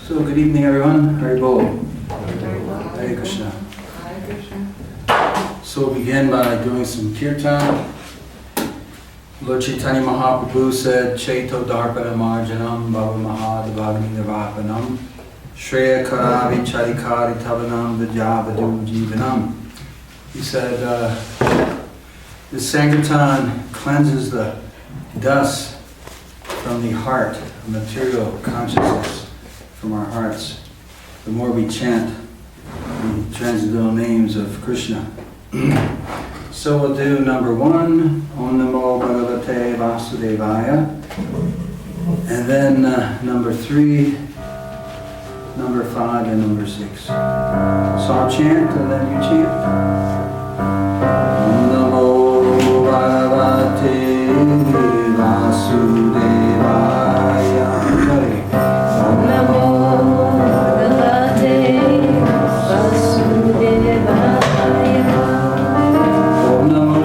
So good evening everyone, Hari Bol. Hare Krishna. So we'll begin by doing some kirtan. Lord Chaitanya Mahaprabhu said, Chaito Darpana Marjanam Bhava Mahadavagni Navapanam Shreya Karavi Charikari Tavanam Vijavadu Jivanam. He said, the Sankirtan cleanses the dust from the heart, material consciousness from our hearts. The more we chant the transcendental names of Krishna. So we'll do number 1, Om Namo Bhagavate Vasudevaya. And then number 3, number 5, and number 6. So I'll chant and then you chant. Om Namo Bhagavate Vasudevaya. Om Namo Bhagavate Vasudevaya. Om Namo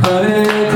Hare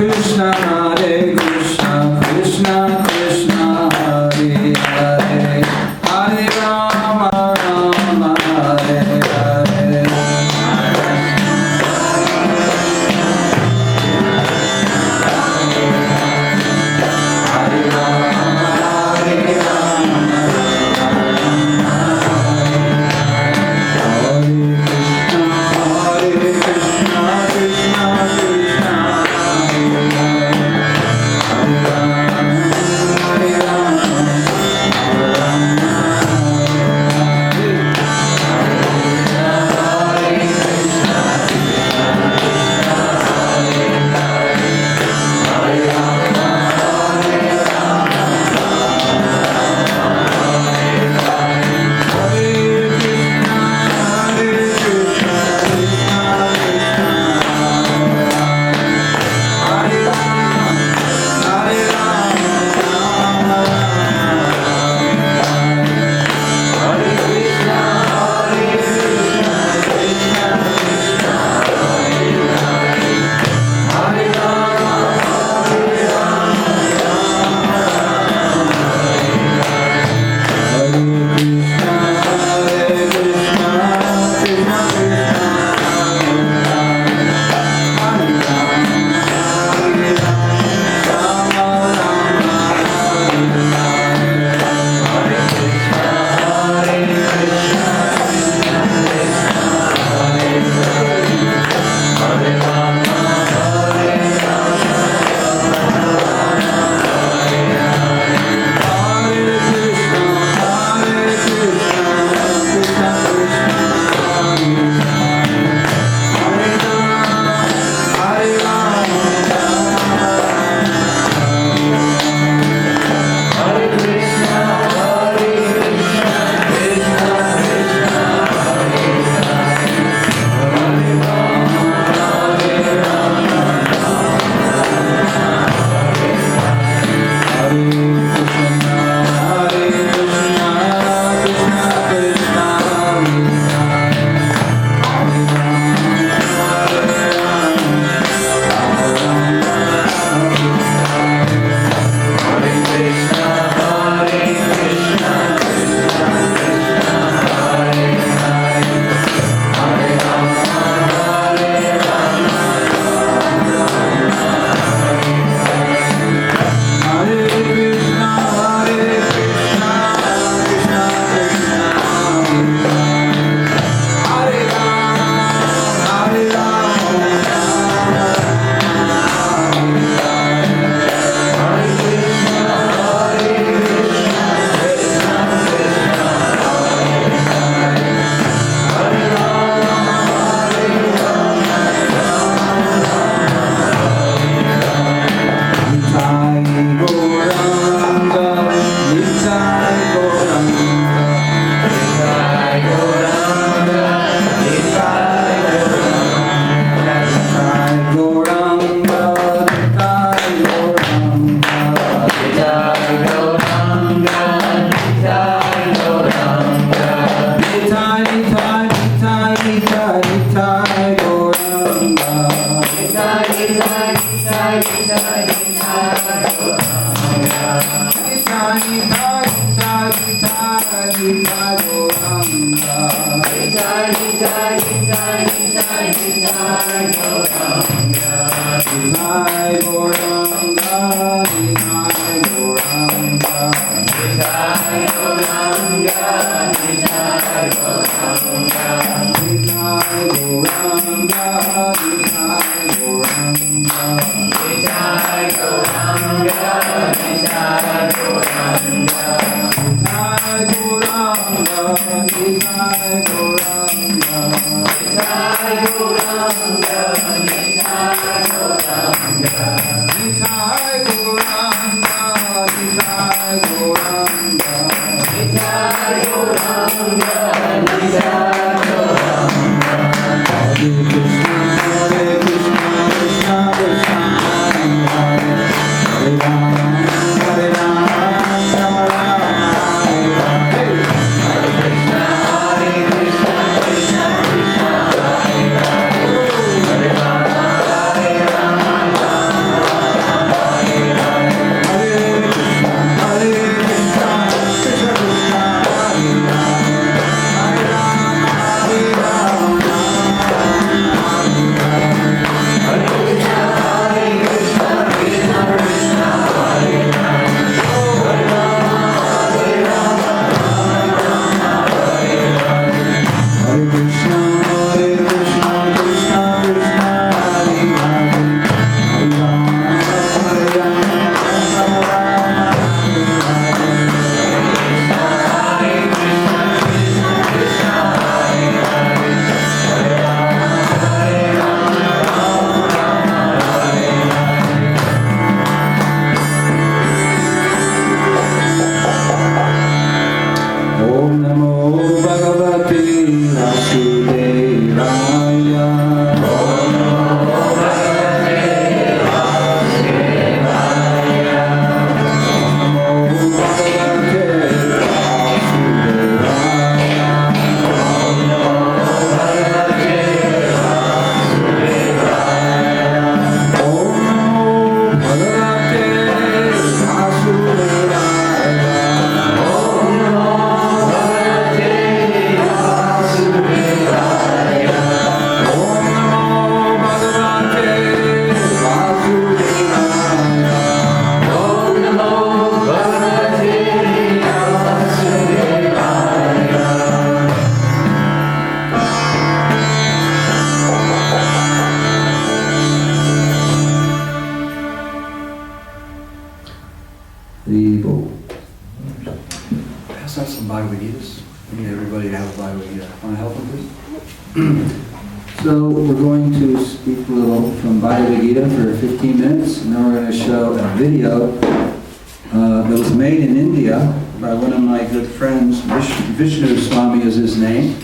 So we're going to speak a little from Bhagavad Gita for 15 minutes, and then we're going to show a video that was made in India by one of my good friends. Vishnu Swami is his name.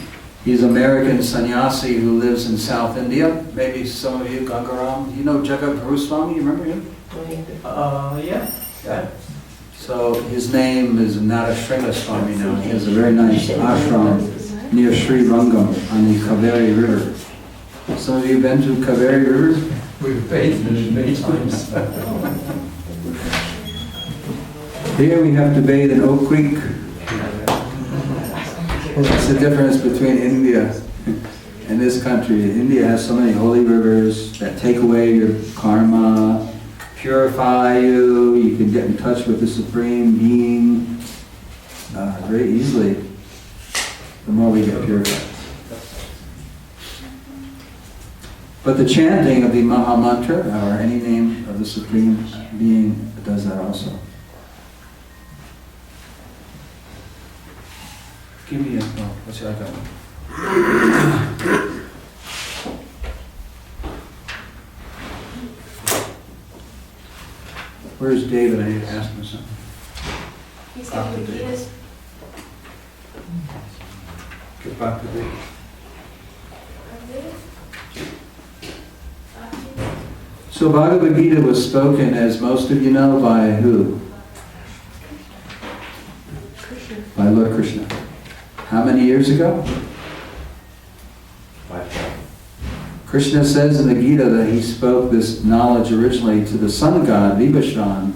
He's an American sannyasi who lives in South India. Maybe some of you, Gangaram, you know Jagat Guru Swami, you remember him? Yeah. So his name is Narasringa Swami now. He has a very nice ashram near Sri Rangam on the Kaveri River. Some of you been to Kaveri River? We've bathed in it many times. Here we have to bathe in Oak Creek. That's the difference between India and this country. India has so many holy rivers that take away your karma, purify you, you can get in touch with the Supreme Being very easily the more we get purified. But the chanting of the Maha Mantra, or any name of the Supreme Being, does that also. Give me a, oh, let's see, I got one. Where's David? I need to ask him something. He's got the Vedas. Get back to David. So Bhagavad Gita was spoken, as most of you know, by who? Krishna. By Lord Krishna. How many years ago? Krishna says in the Gita that he spoke this knowledge originally to the sun god, Vibhishan,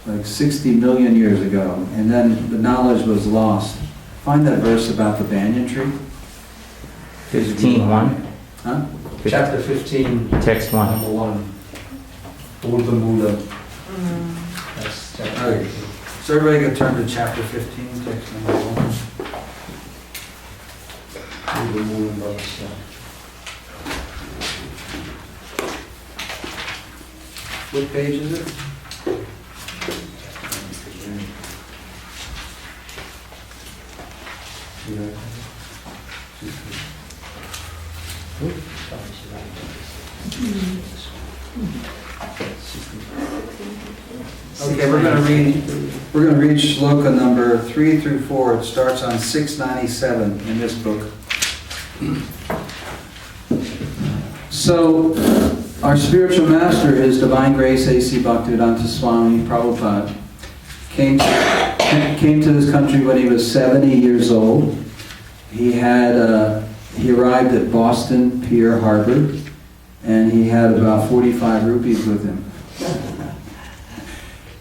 like 60 million years ago, and then the knowledge was lost. Find that verse about the banyan tree. 15:1. Huh? Chapter 15, Text 1. number 1. Urdhva Mula. That's chapter Alright. 15. So everybody can turn to chapter 15, text number 1. Urdhva Mula Bhavasya. What page is it? Okay, we're going to read shloka number 3 through 4. It starts on 697 in this book. So, our spiritual master, His Divine Grace A.C. Bhaktivedanta Swami Prabhupada, came to this country when he was 70 years old. He arrived at Boston Pier Harbor, and he had about 45 rupees with him.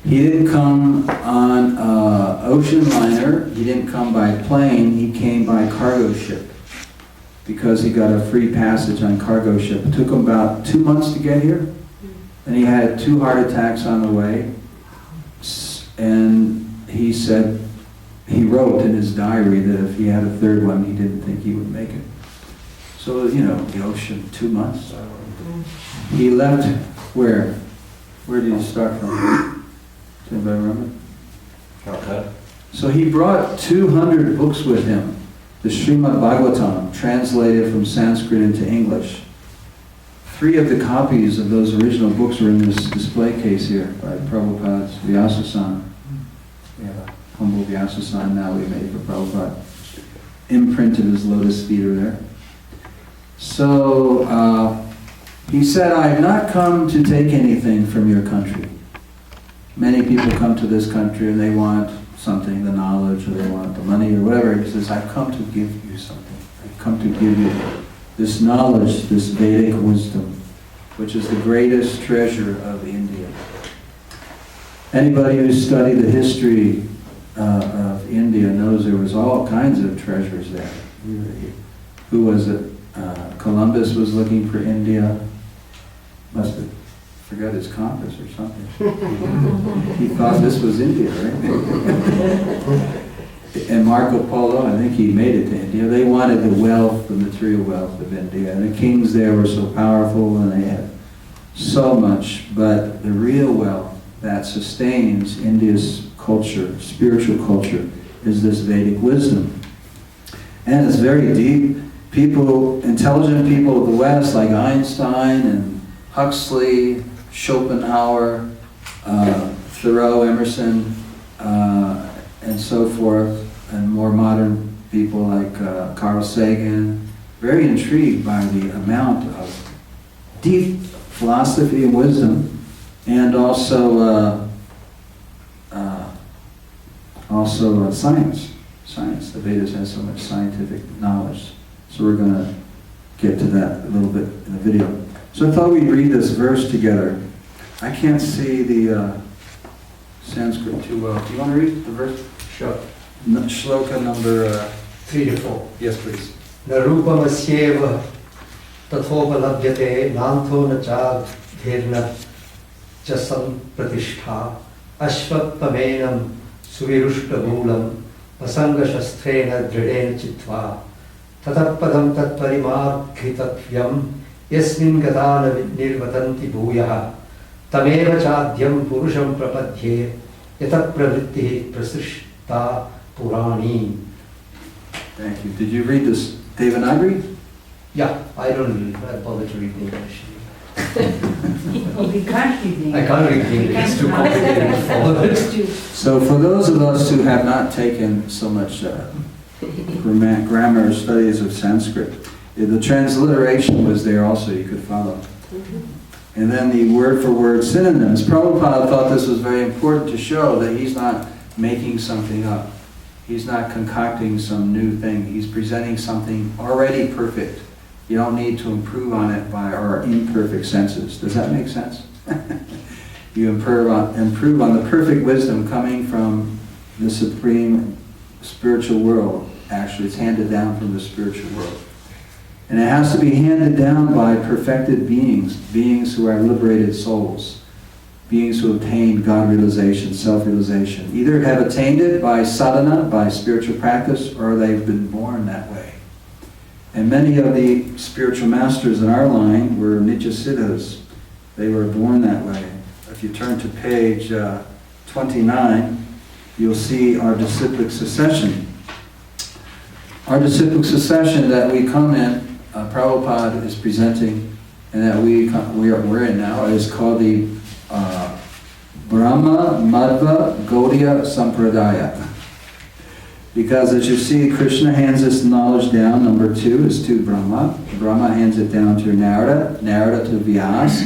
He didn't come on an ocean liner, he didn't come by plane, he came by cargo ship, because he got a free passage on cargo ship. It took him about 2 months to get here, and he had 2 heart attacks on the way, and he said, he wrote in his diary that if he had a 3rd one, he didn't think he would make it. So, you know, the ocean, 2 months. He left where? Where did he start from? Does anybody remember? Okay. So he brought 200 books with him. The Srimad Bhagavatam, translated from Sanskrit into English. 3 of the copies of those original books are in this display case here by Prabhupada's Vyasa-san. We have a humble Vyasa-san now we made for Prabhupada. Imprinted his lotus feet are there. So he said, I have not come to take anything from your country. Many people come to this country and they want something, the knowledge, or they want the money, or whatever. He says, I've come to give you something. I've come to give you this knowledge, this Vedic wisdom, which is the greatest treasure of India. Anybody who's studied the history of India knows there was all kinds of treasures there. Who was it? Columbus was looking for India. Must have forgot his compass or something. He thought this was India, right? And Marco Polo, I think he made it to India. They wanted the wealth, the material wealth of India. And the kings there were so powerful and they had so much. But the real wealth that sustains India's culture, spiritual culture, is this Vedic wisdom. And it's very deep. People, intelligent people of the West, like Einstein and Huxley, Schopenhauer, Thoreau, Emerson, and so forth, and more modern people like Carl Sagan, very intrigued by the amount of deep philosophy and wisdom, and also science. Science. The Vedas has so much scientific knowledge. So we're going to get to that a little bit in the video. So I thought we'd read this verse together. I can't see the Sanskrit too well. Do you want to read the verse? Sure. Shloka number 3 to 4. yes, please. Na rupamasyeva tathopalabhyate nanto na chadhirna chasam pratishtha ashvatpamenam suvirushtabhulam vasangashasthrena dridena chitva tatapadam tatparimarghitavyam yasmin gadana nirvatanti bhuyaha tameva chadyam purusham prapadye yata pravritti prasrishta purani. Thank you. Did you read this Devanagari? Yeah, I don't bother to read English. Oh, we can't read English. I can't read English, it's too complicated to follow. So for those of us who have not taken so much grammar or studies of Sanskrit, the transliteration was there also, you could follow. And then the word-for-word synonyms. Prabhupada thought this was very important to show that he's not making something up. He's not concocting some new thing. He's presenting something already perfect You don't need to improve on it by our imperfect senses. Does that make sense? You improve on the perfect wisdom coming from the supreme spiritual world. Actually, it's handed down from the spiritual world. And it has to be handed down by perfected beings, beings who are liberated souls, beings who obtain God realization, self-realization. Either have attained it by sadhana, by spiritual practice, or they've been born that way. And many of the spiritual masters in our line were Nitya-siddhas. They were born that way. If you turn to page 29, you'll see our disciplic succession. Our disciplic succession that we come in, Prabhupada is presenting, and that we're in now, is called the Brahma Madhva Gaudiya Sampradaya. Because as you see, Krishna hands this knowledge down. Number 2 is to Brahma. Brahma hands it down to Narada, Narada to Vyas,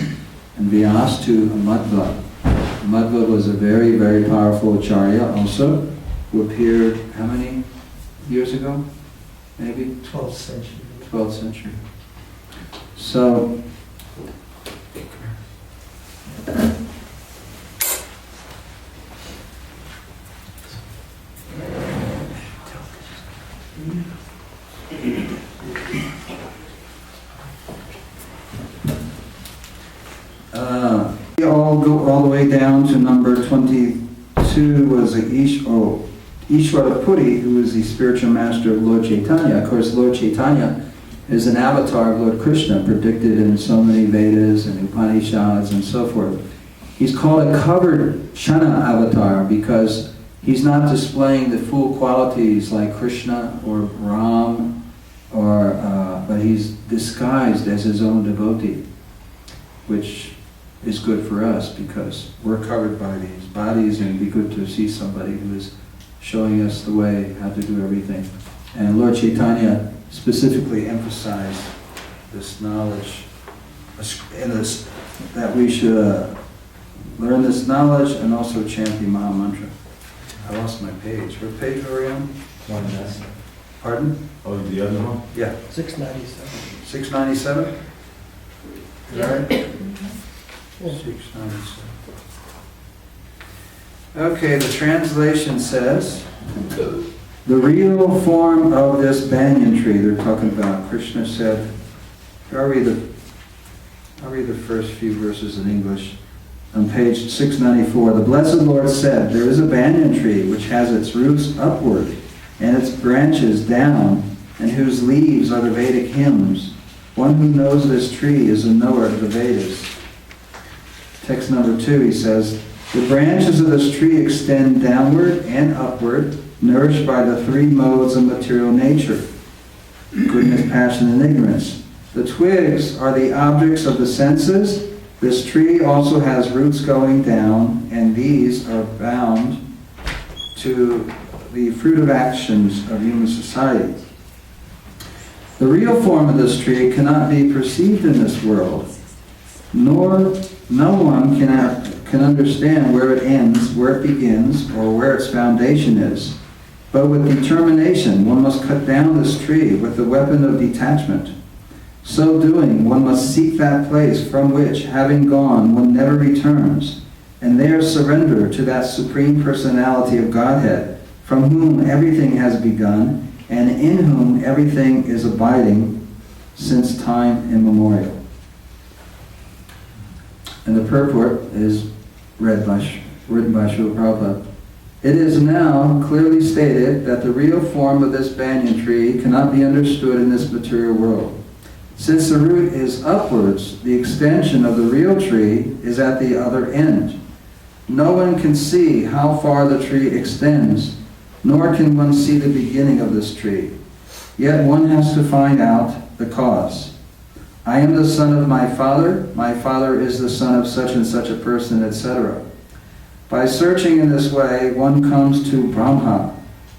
and Vyas to Madhva. Madhva was a very, very powerful acharya also, who appeared how many years ago? Maybe? 12th century. 12th century. So, we all go all the way down to number 22 was Ishvara Puri, who is the spiritual master of Lord Chaitanya. Of course, Lord Chaitanya is an avatar of Lord Krishna, predicted in so many Vedas and Upanishads and so forth. He's called a covered Chana avatar because he's not displaying the full qualities like Krishna or Ram, but he's disguised as his own devotee, which is good for us because we're covered by these bodies, and it'd be good to see somebody who is showing us the way how to do everything. And Lord Chaitanya specifically emphasized this knowledge, that we should learn this knowledge and also chant the Maha Mantra. I lost my page. What page were we on? One last. Pardon? Oh, the other one? Yeah. 697. 697? Is that right? 697. Okay, the translation says, the real form of this banyan tree they're talking about, Krishna said, I'll read the first few verses in English. On page 694, the Blessed Lord said, there is a banyan tree which has its roots upward and its branches down, and whose leaves are the Vedic hymns. One who knows this tree is a knower of the Vedas. Text number 2, he says, the branches of this tree extend downward and upward, nourished by the 3 modes of material nature, goodness, passion, and ignorance. The twigs are the objects of the senses. This tree also has roots going down, and these are bound to the fruit of actions of human society. The real form of this tree cannot be perceived in this world, nor no one can understand where it ends, where it begins, or where its foundation is. But with determination, one must cut down this tree with the weapon of detachment. So doing, one must seek that place from which, having gone, one never returns, and there surrender to that Supreme Personality of Godhead, from whom everything has begun, and in whom everything is abiding since time immemorial. And the purport is written by Srila Prabhupada. It is now clearly stated that the real form of this banyan tree cannot be understood in this material world. Since the root is upwards, the extension of the real tree is at the other end. No one can see how far the tree extends, nor can one see the beginning of this tree. Yet one has to find out the cause. I am the son of my father is the son of such and such a person, etc. By searching in this way, one comes to Brahma,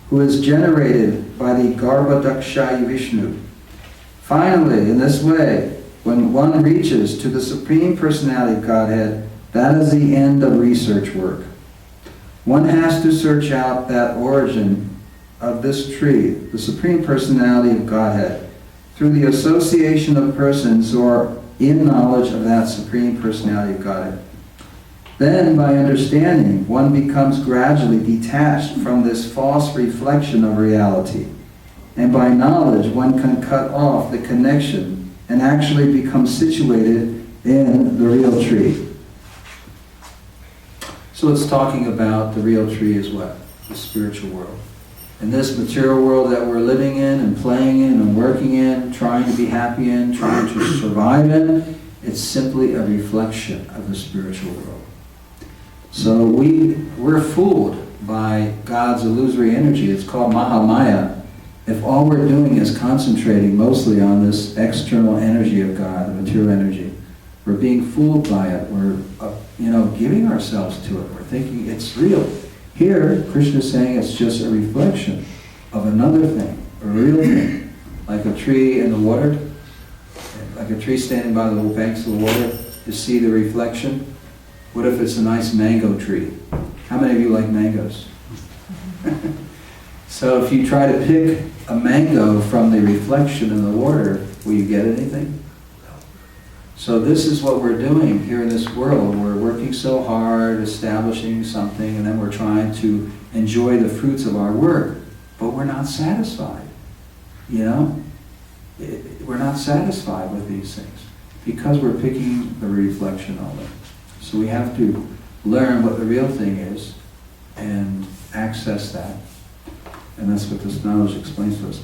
who is generated by the Garbhodakshaya Vishnu. Finally, in this way, when one reaches to the Supreme Personality of Godhead, that is the end of research work. One has to search out that origin of this tree, the Supreme Personality of Godhead, through the association of persons who are in knowledge of that Supreme Personality of Godhead. Then, by understanding, one becomes gradually detached from this false reflection of reality. And by knowledge, one can cut off the connection and actually become situated in the real tree. So it's talking about the real tree is what? The spiritual world. And this material world that we're living in and playing in and working in, trying to be happy in, trying to survive in, it's simply a reflection of the spiritual world. So we're fooled by God's illusory energy. It's called Mahamaya. If all we're doing is concentrating mostly on this external energy of God, the material energy, we're being fooled by it. We're, giving ourselves to it. We're thinking it's real. Here, Krishna is saying it's just a reflection of another thing, a real thing. Like a tree in the water, like a tree standing by the banks of the water, you see the reflection. What if it's a nice mango tree? How many of you like mangoes? So if you try to pick a mango from the reflection in the water, will you get anything? So this is what we're doing here in this world. We're working so hard, establishing something, and then we're trying to enjoy the fruits of our work, but we're not satisfied. We're not satisfied with these things because we're picking the reflection of it. So we have to learn what the real thing is and access that. And that's what this knowledge explains to us.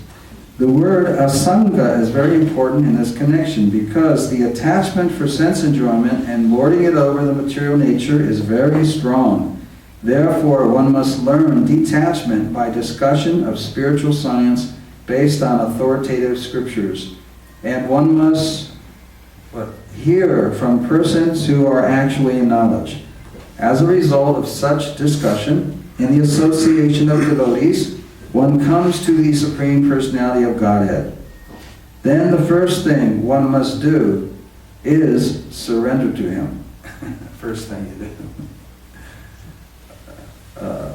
The word asanga is very important in this connection because the attachment for sense enjoyment and lording it over the material nature is very strong. Therefore, one must learn detachment by discussion of spiritual science based on authoritative scriptures. And one must hear from persons who are actually in knowledge. As a result of such discussion, in the association of devotees, one comes to the Supreme Personality of Godhead. Then the first thing one must do is surrender to Him. First thing you do.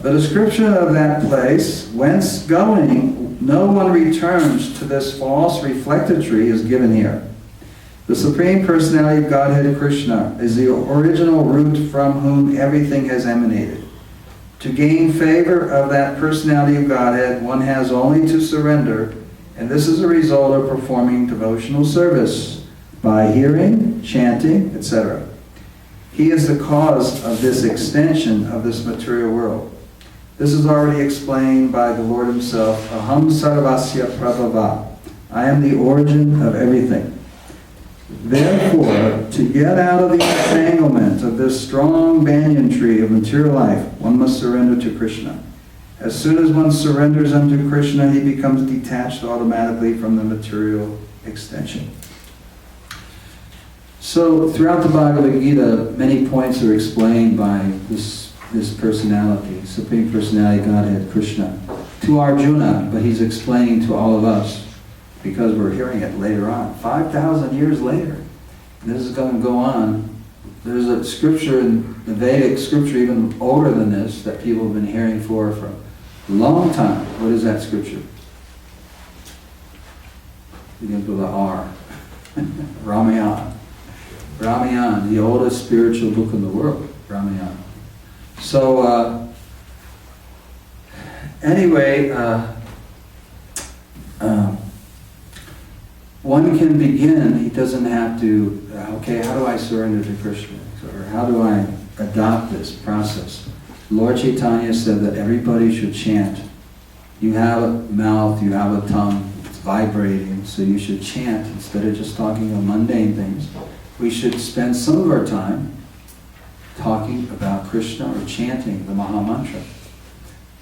The description of that place, whence going, no one returns to this false reflected tree, is given here. The Supreme Personality of Godhead, Krishna, is the original root from whom everything has emanated. To gain favor of that Personality of Godhead, one has only to surrender, and this is a result of performing devotional service by hearing, chanting, etc. He is the cause of this extension of this material world. This is already explained by the Lord Himself, Aham Sarvasya Prabhava. I am the origin of everything. Therefore, to get out of the entanglement of this strong banyan tree of material life, one must surrender to Krishna. As soon as one surrenders unto Krishna, he becomes detached automatically from the material extension. So, throughout the Bhagavad Gita, many points are explained by this personality, Supreme Personality Godhead, Krishna, to Arjuna, but he's explaining to all of us, because we're hearing it later on, 5,000 years later. And this is going to go on. There's a scripture in the Vedic scripture even older than this that people have been hearing for a long time. What is that scripture? Begins with a R. Ramayana. Ramayana, the oldest spiritual book in the world. Ramayana. So, anyway, one can begin, he doesn't have to, okay, how do I surrender to Krishna? Or how do I adopt this process? Lord Chaitanya said that everybody should chant. You have a mouth, you have a tongue, it's vibrating, so you should chant instead of just talking of mundane things. We should spend some of our time talking about Krishna or chanting the Maha Mantra.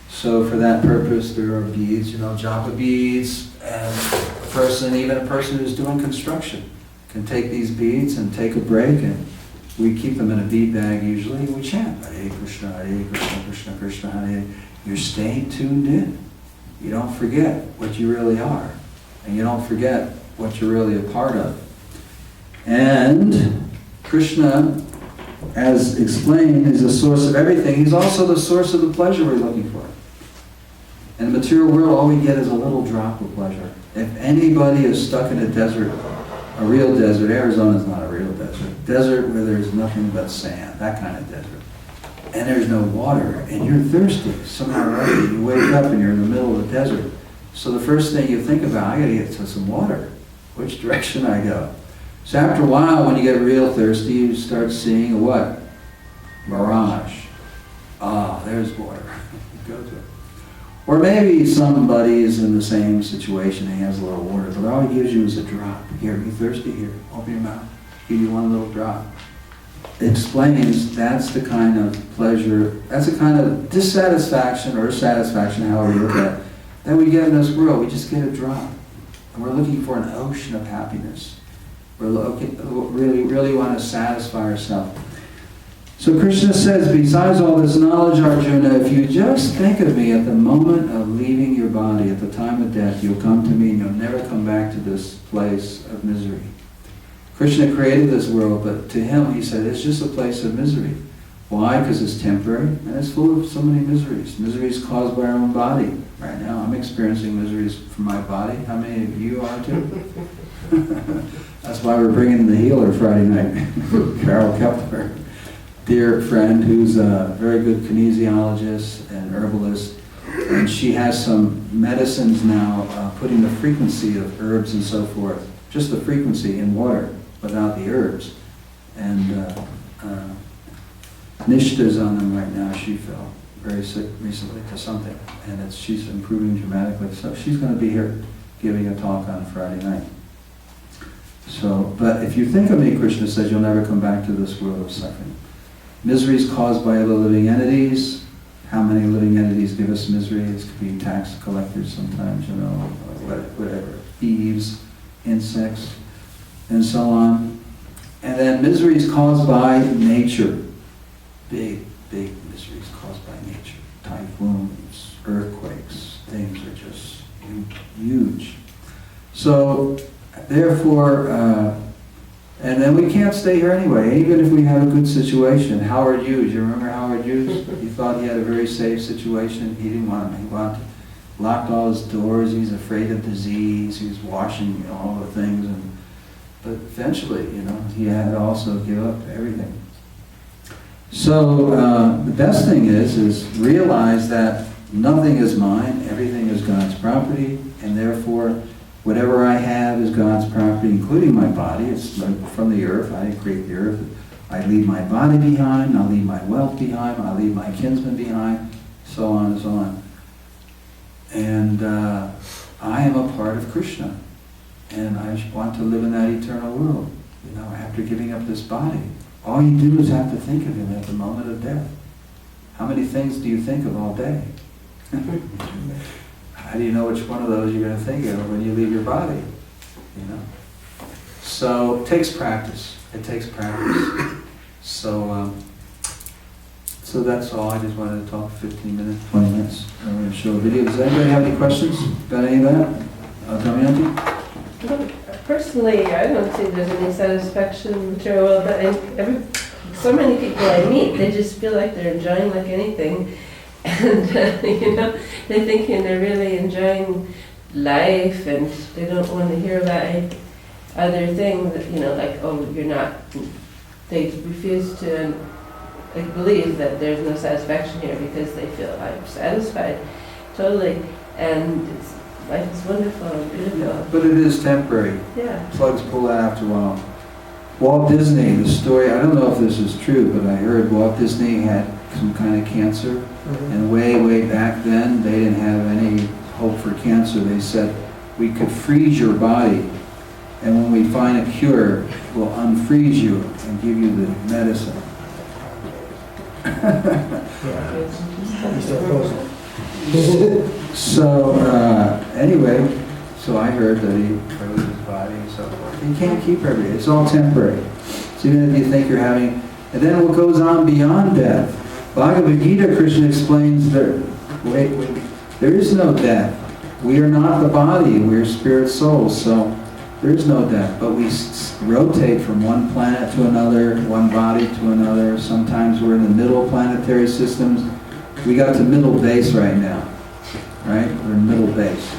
So for that purpose, there are beads, japa beads, and even a person who's doing construction can take these beads and take a break, and we keep them in a bead bag usually, and we chant, Hare Krishna, Krishna Krishna, Hare. You're staying tuned in. You don't forget what you really are, and you don't forget what you're really a part of. And Krishna, as explained, is the source of everything. He's also the source of the pleasure we're looking for. In the material world, all we get is a little drop of pleasure. If anybody is stuck in a desert, a real desert, Arizona's not a real desert, desert where there's nothing but sand, that kind of desert, and there's no water, and you're thirsty, somehow or other, you wake up and you're in the middle of the desert. So the first thing you think about, I gotta get to some water. Which direction I go? So after a while, when you get real thirsty, you start seeing a what? Mirage. Ah, there's water. Go to it. Or maybe somebody is in the same situation, he has a little water, but all he gives you is a drop. Here, you thirsty? Here, open your mouth. Give you one little drop. It explains that's the kind of pleasure, that's the kind of dissatisfaction or satisfaction, however you look at it, that we get in this world. We just get a drop. And we're looking for an ocean of happiness. We really want to satisfy ourselves. So Krishna says, besides all this knowledge, Arjuna, if you just think of me at the moment of leaving your body, at the time of death, you'll come to me and you'll never come back to this place of misery. Krishna created this world, but to him, he said, it's just a place of misery. Why? Because it's temporary, and it's full of so many miseries. Miseries caused by our own body. Right now, I'm experiencing miseries from my body. How many of you are too? That's why we're bringing the healer Friday night, Carol Kepler. Dear friend who's a very good kinesiologist and herbalist, and she has some medicines now putting the frequency of herbs and so forth, just the frequency in water without the herbs. And Nishta's on them right now. She fell very sick recently to something, and she's improving dramatically. So she's going to be here giving a talk on Friday night. So, but if you think of me, Krishna says, you'll never come back to this world of suffering. Miseries caused by other living entities. How many living entities give us misery? It could be tax collectors sometimes, you know, whatever, thieves, insects, and so on. And then miseries caused by nature. Big miseries caused by nature. Typhoons, earthquakes, things are just huge. So, therefore, and then we can't stay here anyway, even if we have a good situation. Howard Hughes, you remember Howard Hughes? He thought he had a very safe situation. He didn't want him. He locked all his doors. He was afraid of disease. He was washing all the things. But eventually, he had to also give up everything. So the best thing is realize that nothing is mine. Everything is God's property. And therefore, whatever I have is God's property, including my body. It's from the earth. I didn't create the earth. I leave my body behind. I'll leave my wealth behind. I'll leave my kinsmen behind. So on and so on. And I am a part of Krishna. And I want to live in that eternal world. After giving up this body. All you do is have to think of him at the moment of death. How many things do you think of all day? How do you know which one of those you're going to think of when you leave your body? So it takes practice. It takes practice. So that's all. I just wanted to talk 15 minutes, 20 minutes. I'm going to show a video. Does anybody have any questions about any of that? Damayanti? Personally, I don't see there's any satisfaction material, but so many people I meet, they just feel like they're enjoying like anything. And, they're thinking they're really enjoying life and they don't want to hear about other things, like, oh, you're not, they refuse to believe that there's no satisfaction here because they feel I'm satisfied totally. And life is wonderful and beautiful. Yeah, but it is temporary. Yeah. Plugs pull out after a while. Walt Disney, the story, I don't know if this is true, but I heard Walt Disney had some kind of cancer. Mm-hmm. And way back then, they didn't have any hope for cancer. They said, we could freeze your body, and when we find a cure, we'll unfreeze you and give you the medicine. So, anyway, so I heard that he froze his body and so forth. You can't keep everything. It's all temporary. So even if you think you're having, and then what goes on beyond death, Bhagavad Gita, Krishna explains that, wait, there is no death. We are not the body, we are spirit souls, so there is no death. But we rotate from one planet to another, one body to another. Sometimes we're in the middle planetary systems. We got to middle base right now, right? We're in middle base.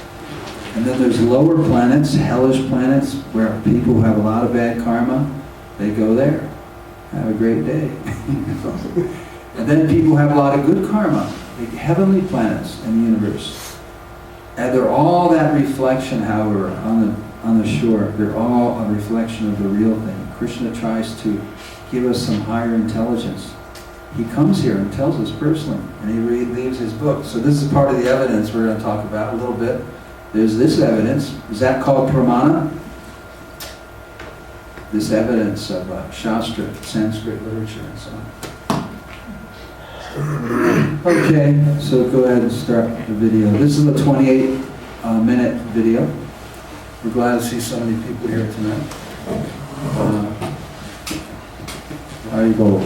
And then there's lower planets, hellish planets, where people who have a lot of bad karma, they go there. Have a great day. And then people who have a lot of good karma, like heavenly planets in the universe. And they're all that reflection, however, on the shore. They're all a reflection of the real thing. Krishna tries to give us some higher intelligence. He comes here and tells us personally, and he leaves his book. So this is part of the evidence we're going to talk about a little bit. There's this evidence. Is that called pramana? This evidence of Shastra, Sanskrit literature, and so on. Okay, so go ahead and start the video. This is a 28-minute video. We're glad to see so many people here tonight. How you go?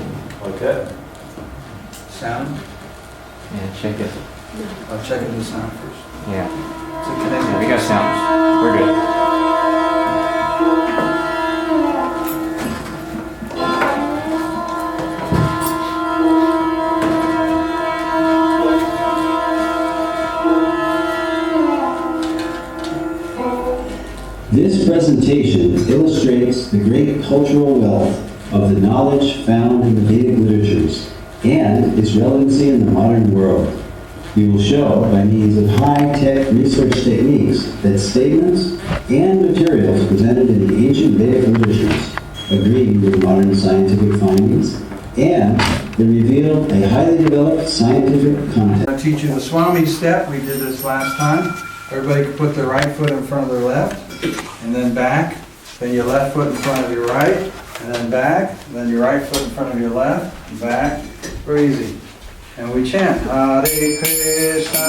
Okay. Sound? Yeah, check it. I'll check the sound first. Yeah. Is it connected? Yeah, we got sound. We're good. This presentation illustrates the great cultural wealth of the knowledge found in the Vedic literatures and its relevancy in the modern world. We will show, by means of high-tech research techniques, that statements and materials presented in the ancient Vedic literatures agree with modern scientific findings, and they reveal a highly developed scientific context. I'll teach you the Swami step. We did this last time. Everybody can put their right foot in front of their left, and then back. Then your left foot in front of your right, and then back. Then your right foot in front of your left, and back. Very easy. And we chant Hare Krishna,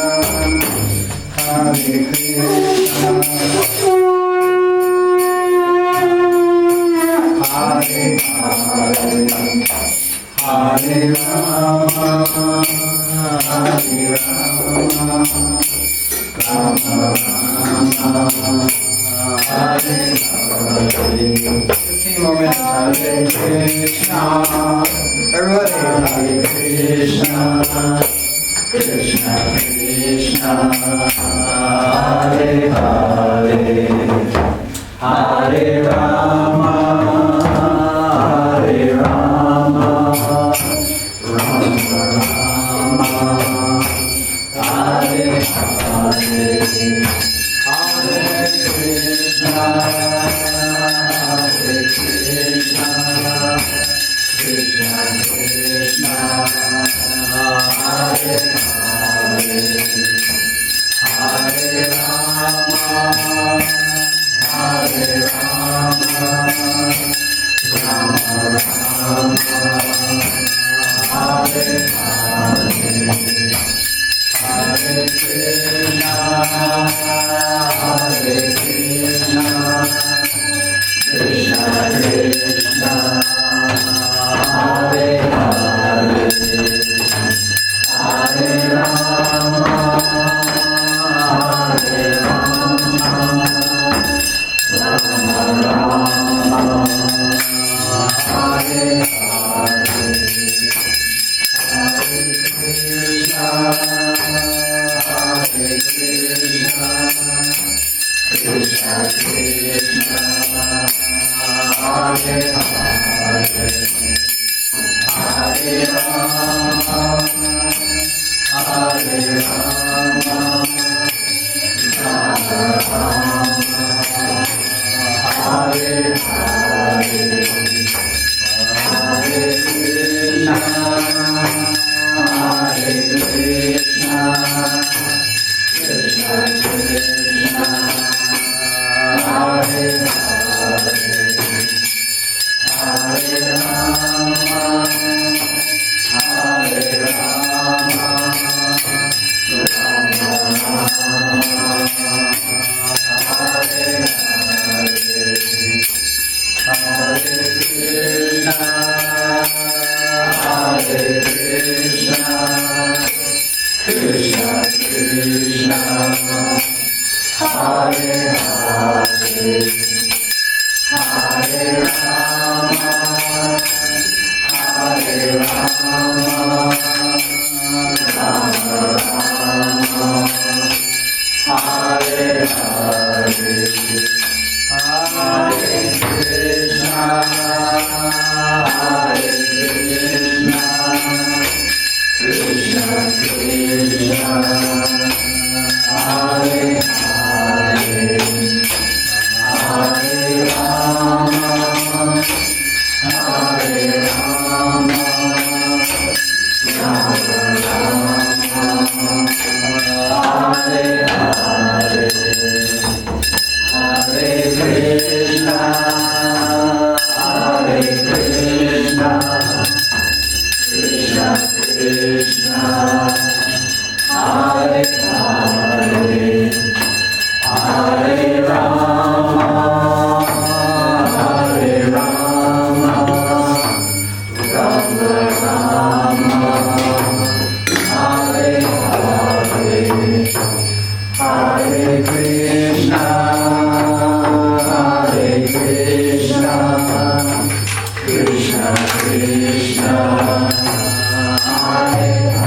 Hare Krishna, Hare Hare, Hare Rama, Hare Rama, Rama Rama, Hare Hare. 15 more minutes. Hare Krishna. Everybody. Hare Krishna. Krishna Krishna. Hare Hare. Hare Rama. Hare Rama. Rama Rama. Hare Hare. Hare Krishna, Hare Krishna, Krishna Krishna, Hare Hare, Hare Rama, Hare Rama, Rama Rama, Hare Hare, Hare Krishna. Krishna, Krishna, Hare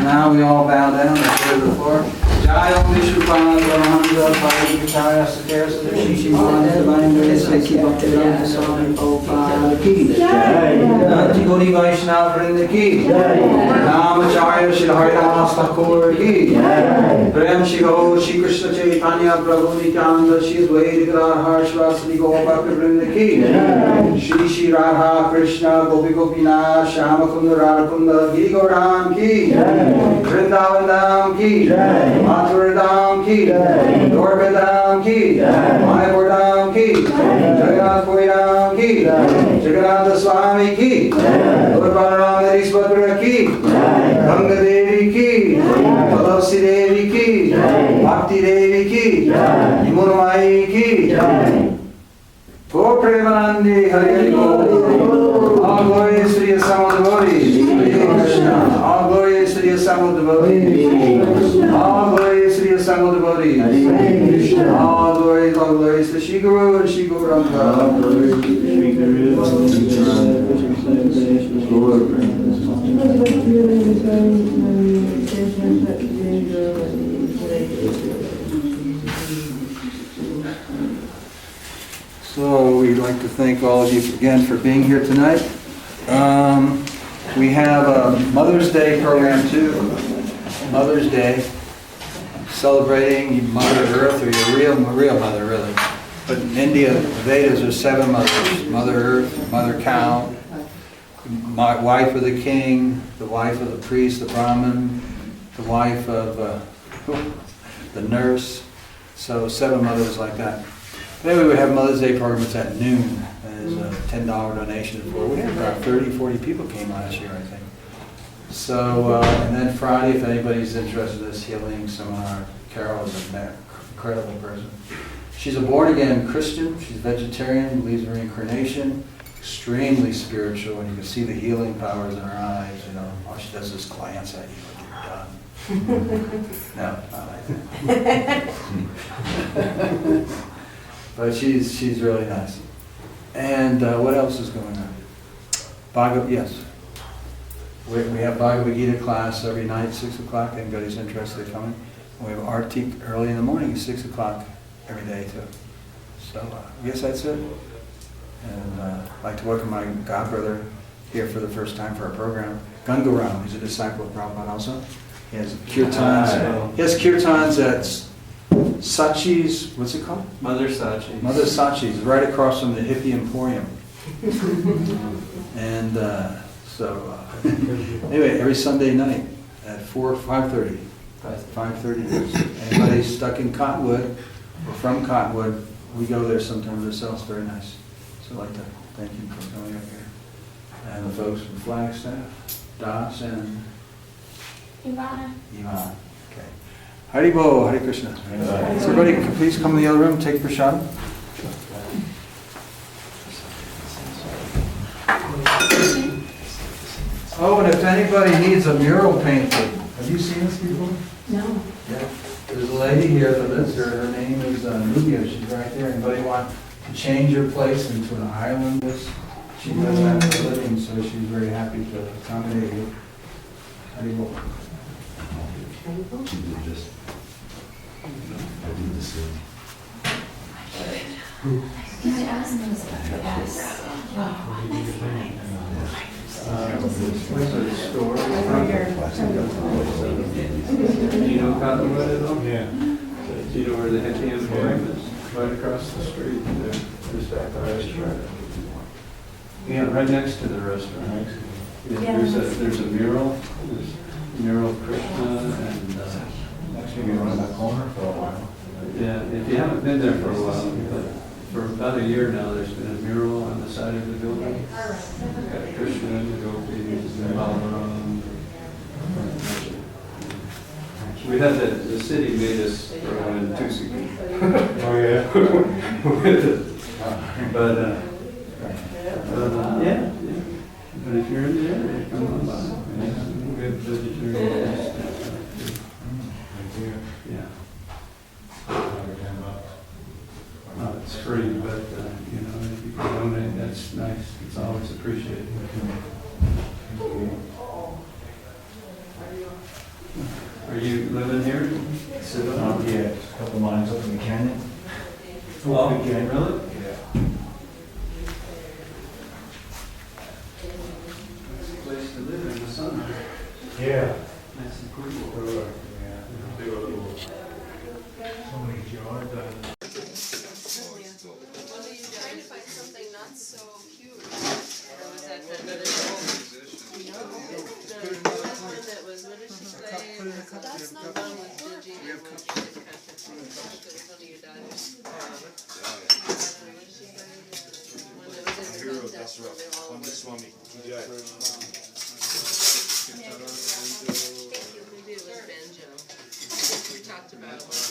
Now we all bow down and go to the floor. Jai Om Vishnupada Brahmanda Parikachaya Sakarasa Shishi Mahana Divine Grace Seki Bhaktivedanta Swami Prabhupada Ki Nati Gauri Vaishnava Vrinda Ki Namacharya Shri Haridas Thakur Ki Prem Shri Ho Shri Krishna Chaitanya Prabhu Nityananda Shri Advaita Gadadhar Shivasadi Gopaka Vrinda Ki Shri Shri Radha Krishna Gopi Gopinath Shama Kunda Radha Kunda Giri Gauram Ki Vrindavan Dham Ki Mathura Dham Ki Dwarka Dham Ki Mayapur Dham Ki Jagannath Puri Dham Ki Jagannath Swami Ki Lord Balaram Narishwara Ki Ganga Devi Ki Tulsi Devi Ki Bhakti Devi Ki Yamunamai Ki Go Premanandi Hari Bol. All glory is to the assembled devotees. Hare Krishna. All glory is to the assembled devotees. All glory is to the assembled devotees. All glory is to Shri Guru and Shri Gauranga. All glory is to Shri Guru So we'd like to thank all of you again for being here tonight. We have a Mother's Day program too. Mother's Day, celebrating Mother Earth, or your real mother really. But in India, the Vedas are 7 mothers: Mother Earth, Mother Cow, wife of the king, the wife of the priest, the Brahmin, the wife of the nurse. So 7 mothers like that. Then we would have Mother's Day programs at noon. There's a $10 donation for. We had about 30, 40 people came last year, I think. So, and then Friday, if anybody's interested in this healing seminar, Carol is an incredible person. She's a born-again Christian. She's vegetarian, believes in reincarnation, extremely spiritual, and you can see the healing powers in her eyes. You know, all she does is glance at you like you're done. No, not like that. But she's really nice. And what else is going on? Yes. We have Bhagavad Gita class every night, 6 o'clock. Anybody's interested in coming. We have Artik early in the morning, 6 o'clock every day too. So I guess that's it. And I'd like to welcome my godbrother here for the first time for our program, Gangaram. He's a disciple of Prabhupada also. He has kirtans. He has kirtans at Sachi's, what's it called? Mother Sachi. Mother Sachi's, right across from the Hippie Emporium. And so, anyway, every Sunday night at 5:30. 5:30. Anybody stuck in Cottonwood or from Cottonwood, we go there sometimes ourselves, very nice. So I'd like to thank you for coming up here. And the folks from Flagstaff, Das and Ivana. Ivan. Okay. Hari Bo, Hare Krishna. So everybody, please come in the other room, take prashad. Oh, and if anybody needs a mural painted, have you seen this before? No. Yeah. There's a lady here that lives here, her name is Nubia, she's right there. Anybody want to change her place into an island? She does that for a living, so she's very happy to accommodate you. How do you go? Where's the store? Do you know Cottonwood at all? Yeah. Do you know where the Hetty Emporium is? Right across the street there, just at the restaurant. Yeah, right next to the restaurant. Yeah, there's a mural, there's a mural of Krishna and, Actually, been around that corner for a while. yeah, if you haven't been there for a while, but for about a year now, there's been a mural on the side of the building. Got Krishna and the gopis and Balaram. We had the city made us throw in Tucson. Oh, yeah? But, yeah. But if you're in the area, come on by. We have vegetarian. Yeah. It's free, but, if you can donate, that's nice. It's always appreciated. Are you living here? Sedona? Yeah, a couple miles up in the canyon. Oh, okay, really? Yeah. Nice place to live in the summer. Yeah. Nice and cool. Yeah. They were little. So many jars. Trying to find something not so huge. Or was that the one that was, what did she say? That's not one with Digi. It was one of your daughters. What did she say? One that was in the contest where they all were. Swami. Thank you, maybe it was banjo. We talked about one.